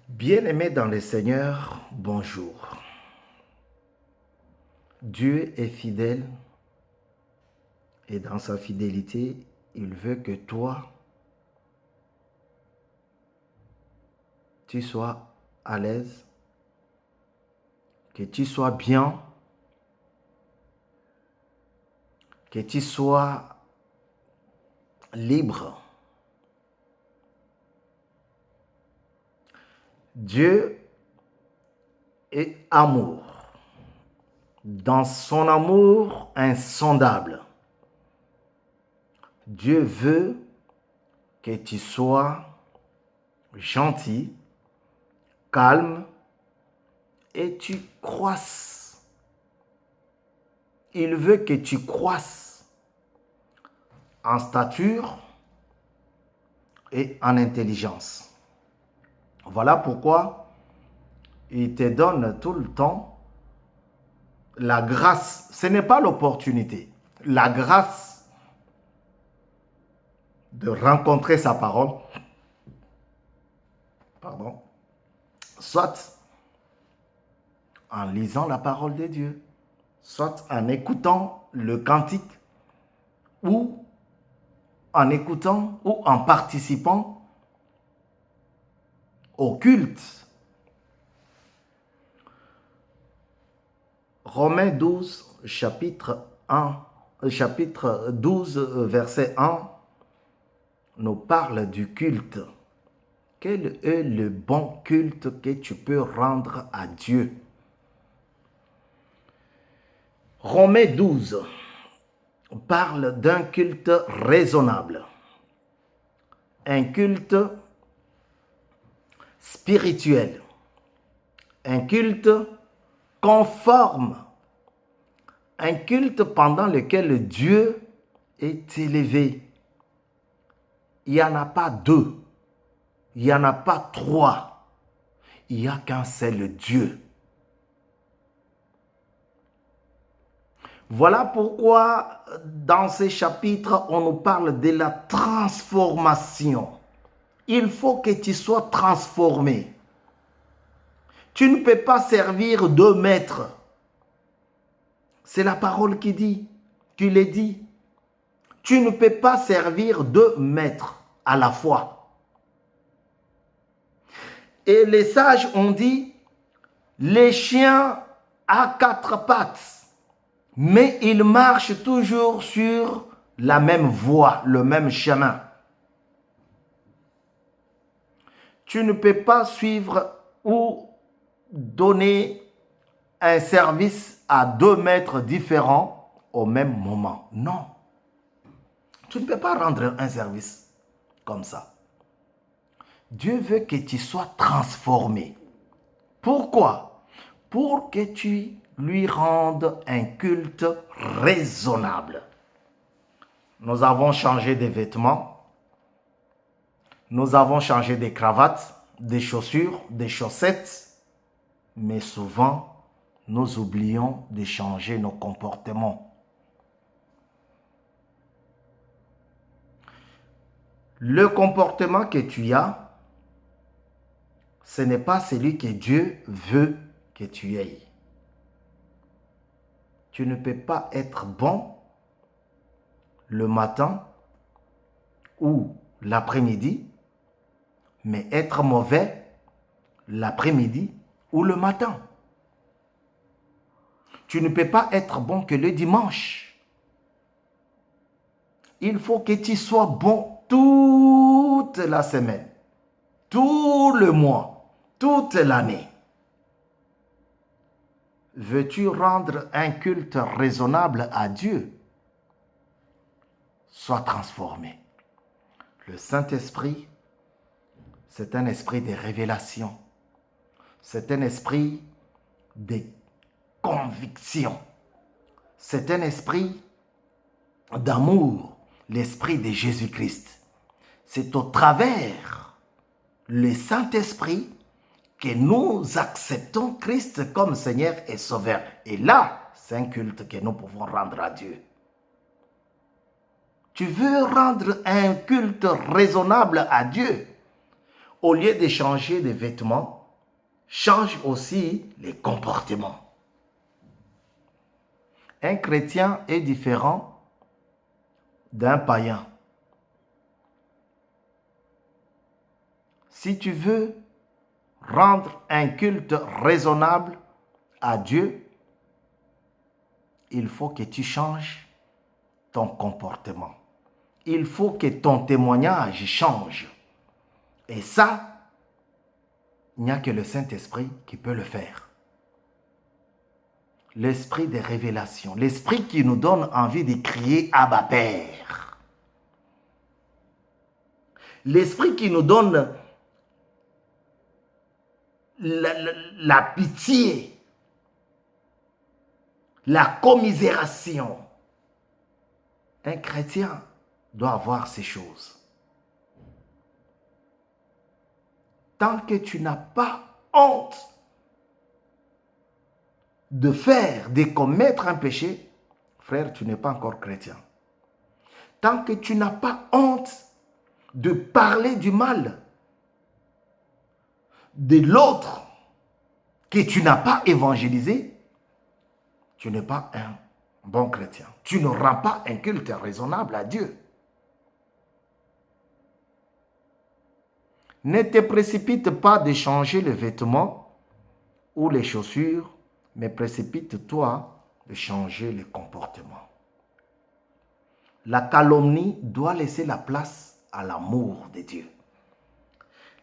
Bien-aimés dans le Seigneur, bonjour. Dieu est fidèle et dans sa fidélité, il veut que toi, tu sois à l'aise, que tu sois bien, que tu sois libre. Dieu est amour. Dans son amour insondable, Dieu veut que tu sois gentil, calme et tu croisses. Il veut que tu croisses en stature et en intelligence. Voilà pourquoi il te donne tout le temps la grâce. Ce n'est pas l'opportunité. La grâce de rencontrer sa parole. Pardon. Soit en lisant la parole de Dieu, soit en écoutant le cantique, ou en écoutant ou en participant au culte. Romains 12, chapitre 12, verset 1, nous parle du culte. Quel est le bon culte que tu peux rendre à Dieu? Romains 12 parle d'un culte raisonnable, un culte spirituel, un culte conforme, un culte pendant lequel Dieu est élevé. Il n'y en a pas deux, il n'y en a pas trois, il n'y a qu'un seul Dieu. Voilà pourquoi dans ces chapitres, on nous parle de la transformation. Il faut que tu sois transformé. Tu ne peux pas servir deux maîtres. C'est la parole qui dit, qui le dit. Tu ne peux pas servir deux maîtres à la fois. Et les sages ont dit, les chiens à quatre pattes, mais ils marchent toujours sur la même voie, le même chemin. Tu ne peux pas suivre ou donner un service à deux maîtres différents au même moment. Non. Tu ne peux pas rendre un service comme ça. Dieu veut que tu sois transformé. Pourquoi? Pour que tu lui rendes un culte raisonnable. Nous avons changé des vêtements. Nous avons changé des cravates, des chaussures, des chaussettes. Mais souvent, nous oublions de changer nos comportements. Le comportement que tu as, ce n'est pas celui que Dieu veut que tu aies. Tu ne peux pas être bon le matin ou l'après-midi, mais être mauvais l'après-midi ou le matin. Tu ne peux pas être bon que le dimanche. Il faut que tu sois bon toute la semaine, tout le mois, toute l'année. Veux-tu rendre un culte raisonnable à Dieu? Sois transformé. Le Saint-Esprit, c'est un esprit de révélation. C'est un esprit de conviction. C'est un esprit d'amour, l'esprit de Jésus-Christ. C'est au travers le Saint-Esprit que nous acceptons Christ comme Seigneur et Sauveur. Et là, c'est un culte que nous pouvons rendre à Dieu. Tu veux rendre un culte raisonnable à Dieu? au lieu de changer de vêtements, change aussi les comportements. Un chrétien est différent d'un païen. Si tu veux rendre un culte raisonnable à Dieu, il faut que tu changes ton comportement. Il faut que ton témoignage change. Et ça, il n'y a que le Saint-Esprit qui peut le faire. L'esprit de révélation, l'esprit qui nous donne envie de crier Abba Père. L'esprit qui nous donne la pitié, la commisération. Un chrétien doit avoir ces choses. Tant que tu n'as pas honte de faire, de commettre un péché, frère, tu n'es pas encore chrétien. Tant que tu n'as pas honte de parler du mal de l'autre que tu n'as pas évangélisé, tu n'es pas un bon chrétien. Tu ne rends pas un culte raisonnable à Dieu. Ne te précipite pas de changer les vêtements ou les chaussures, mais précipite-toi de changer le comportement. La calomnie doit laisser la place à l'amour de Dieu.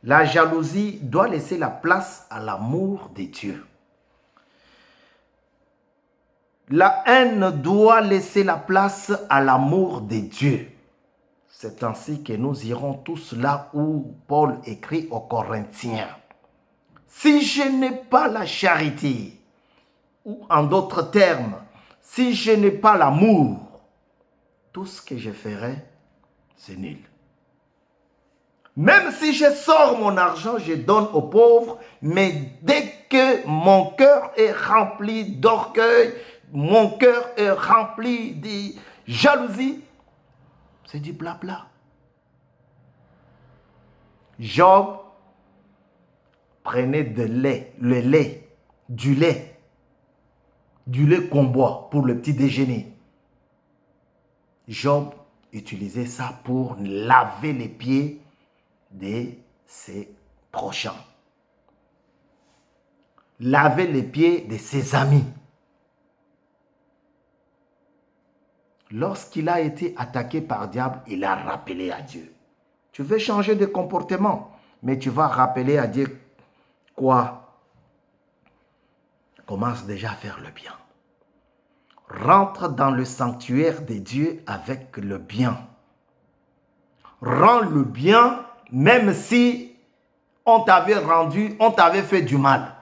La jalousie doit laisser la place à l'amour de Dieu. La haine doit laisser la place à l'amour de Dieu. C'est ainsi que nous irons tous là où Paul écrit aux Corinthiens. Si je n'ai pas la charité, ou en d'autres termes, si je n'ai pas l'amour, tout ce que je ferai, c'est nul. Même si je sors mon argent, je donne aux pauvres, mais dès que mon cœur est rempli d'orgueil, mon cœur est rempli de jalousie, c'est du blabla. Job prenait du lait qu'on boit pour le petit déjeuner. Job utilisait ça pour laver les pieds de ses prochains. Laver les pieds de ses amis. Lorsqu'il a été attaqué par le diable, il a rappelé à Dieu. Tu veux changer de comportement, mais tu vas rappeler à Dieu quoi? Commence déjà à faire le bien. Rentre dans le sanctuaire de Dieu avec le bien. Rends le bien, même si on t'avait fait du mal.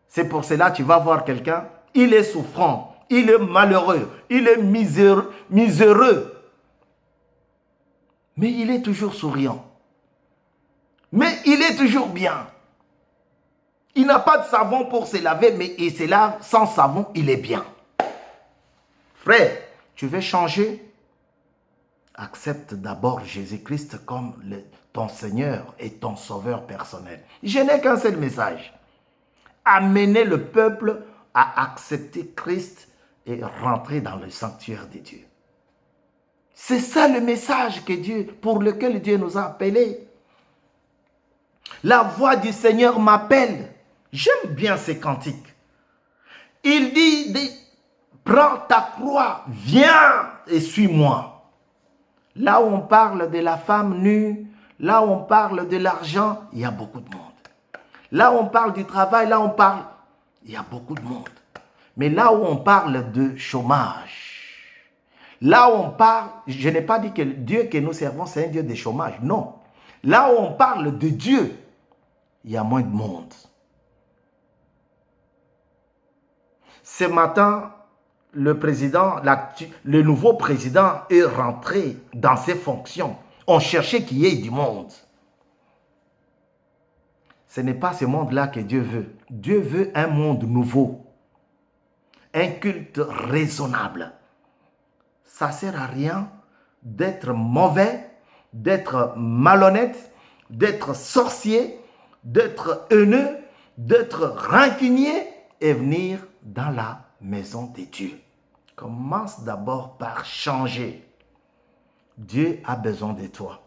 C'est pour cela que tu vas voir quelqu'un, il est souffrant. Il est malheureux, il est miséreux. Mais il est toujours souriant. Mais il est toujours bien. Il n'a pas de savon pour se laver, mais il se lave sans savon, il est bien. Frère, tu veux changer? Accepte d'abord Jésus-Christ comme ton Seigneur et ton Sauveur personnel. Je n'ai qu'un seul message. Amener le peuple à accepter Christ et rentrer dans le sanctuaire de Dieu. C'est ça le message pour lequel Dieu nous a appelés. La voix du Seigneur m'appelle. J'aime bien ces cantiques. Il dit, prends ta croix, viens et suis-moi. Là où on parle de la femme nue, là où on parle de l'argent, il y a beaucoup de monde. Là où on parle du travail, il y a beaucoup de monde. Mais là où on parle de chômage, là où on parle, je n'ai pas dit que le Dieu que nous servons, c'est un Dieu de chômage. Non. Là où on parle de Dieu, il y a moins de monde. Ce matin, le nouveau président est rentré dans ses fonctions. On cherchait qu'il y ait du monde. Ce n'est pas ce monde-là que Dieu veut. Dieu veut un monde nouveau. Un culte raisonnable. Ça ne sert à rien d'être mauvais d'être malhonnête, d'être sorcier, d'être haineux, d'être rancunier et venir dans la maison de Dieu. Commence d'abord par changer. Dieu a besoin de toi.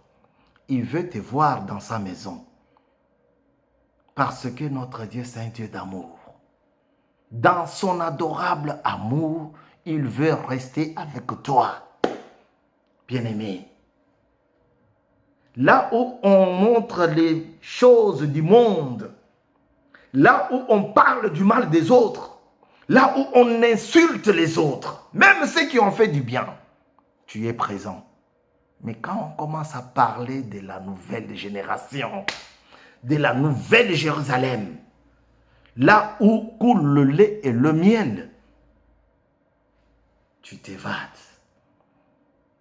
Il veut te voir dans sa maison. Parce que notre Dieu, c'est un Dieu d'amour. Dans son adorable amour, il veut rester avec toi. Bien-aimé. Là où on montre les choses du monde, là où on parle du mal des autres, là où on insulte les autres, même ceux qui ont fait du bien, tu es présent. Mais quand on commence à parler de la nouvelle génération, de la nouvelle Jérusalem, là où coule le lait et le miel, tu t'évades.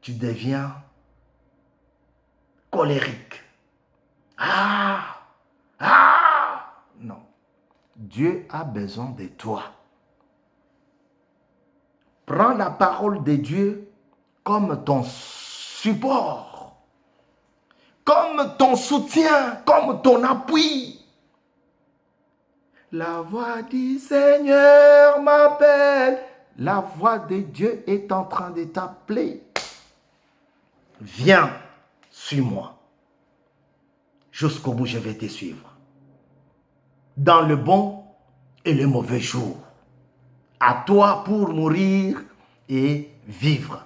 Tu deviens colérique. Non. Dieu a besoin de toi. Prends la parole de Dieu comme ton support, comme ton soutien, comme ton appui. La voix du Seigneur m'appelle. La voix de Dieu est en train de t'appeler. Viens, suis-moi. Jusqu'au bout, je vais te suivre. Dans le bon et le mauvais jour. À toi pour mourir et vivre.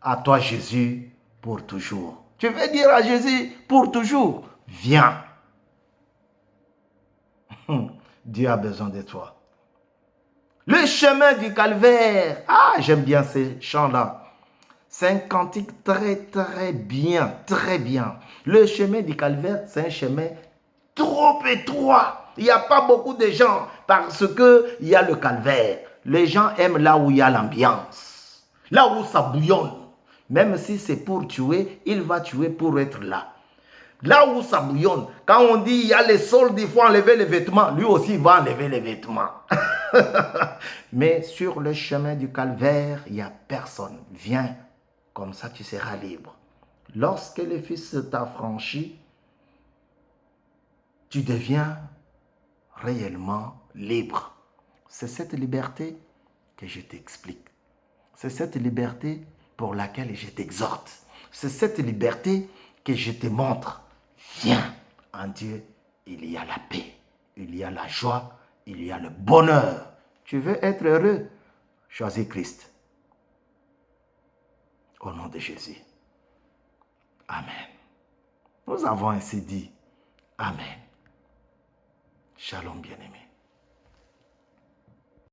À toi, Jésus, pour toujours. Tu veux dire à Jésus, pour toujours, viens. Dieu a besoin de toi. Le chemin du calvaire. Ah, j'aime bien ces chants-là. C'est un cantique très bien, très bien. Le chemin du calvaire, c'est un chemin trop étroit. Il n'y a pas beaucoup de gens parce qu'il y a le calvaire. Les gens aiment là où il y a l'ambiance, là où ça bouillonne. Même si c'est pour tuer, il va tuer pour être là. Là où ça bouillonne, quand on dit il y a les soldes, il faut enlever les vêtements, lui aussi va enlever les vêtements. Mais sur le chemin du calvaire, il n'y a personne. Viens, comme ça tu seras libre. Lorsque le Fils t'a franchi, tu deviens réellement libre. C'est cette liberté que je t'explique. C'est cette liberté pour laquelle je t'exhorte. C'est cette liberté que je te montre. Viens, en Dieu, il y a la paix, il y a la joie, il y a le bonheur. Tu veux être heureux? Choisis Christ. Au nom de Jésus. Amen. Nous avons ainsi dit. Amen. Shalom bien-aimé.